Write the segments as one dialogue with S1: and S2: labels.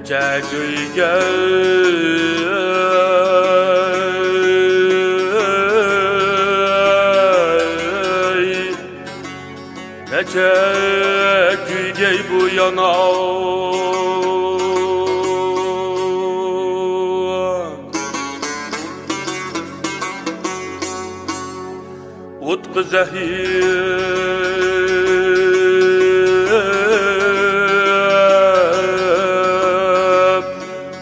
S1: Neçe köyge Neçe köyge bu yana Utku zehir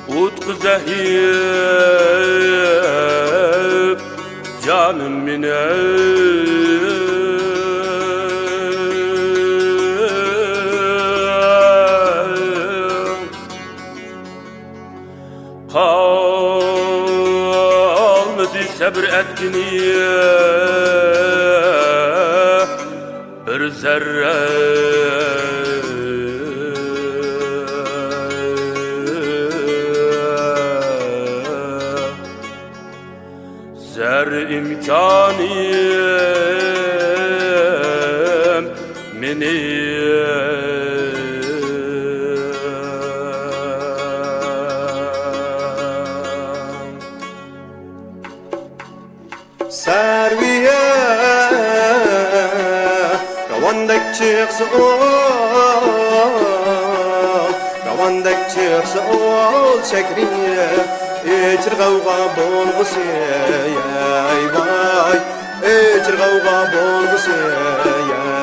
S1: Utku zehir Canım benim Kalmadı sabır etkini bir zerre Zer imkanım benim
S2: Serviye Kavandak çıksa ol şekriye İçir gavga bolgusu yay vay İçir gavga bolgusu yay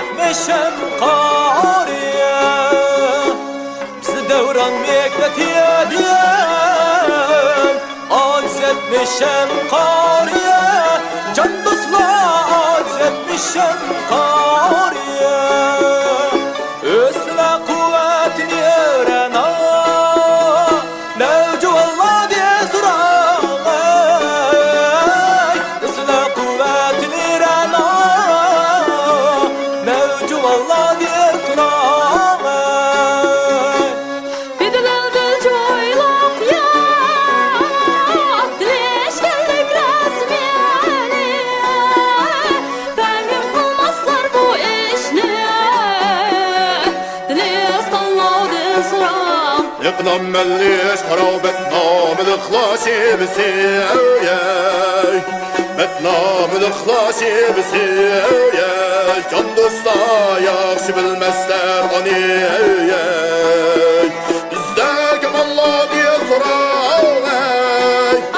S1: Etmişem kariye Bizi devran mekletiye diyem Aciz etmişem kariye Can dostlar aciz etmişem kariye Üstüne kuvvetini öğren Nevcu Allah diye soran Üstüne kuvvetini öğren Allah diye soran
S3: Bir dıldır çoylak ya Dileşkenlik resmiyeli Fehim bulmazlar bu işni Dilestanladın soran
S2: Yıklam melliş harabet namı dıklaşı bisi Metnamı dıklaşı bisi Can dosta yaxşı bilmezler onu Bizde kim Allah diye soran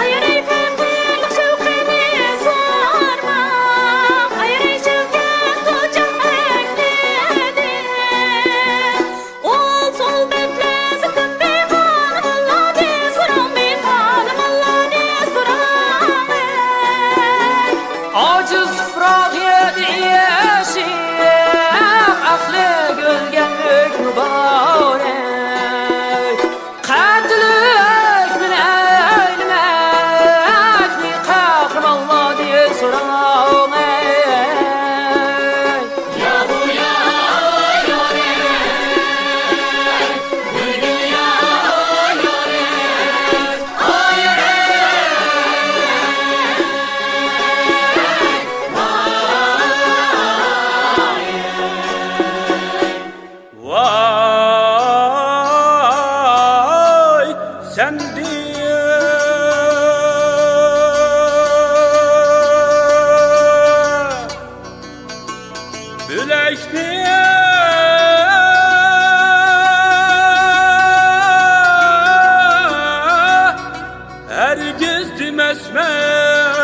S3: Ayır ey fendirlik şevkini sorma Ayır ey şevket tucak ekledi Ol sol beklesin bir hanım Allah diye soran Bir hanım Allah diye soran
S4: Aciz fırak yedi yeşil Aklı gölgen hükmü
S1: Herkes esmer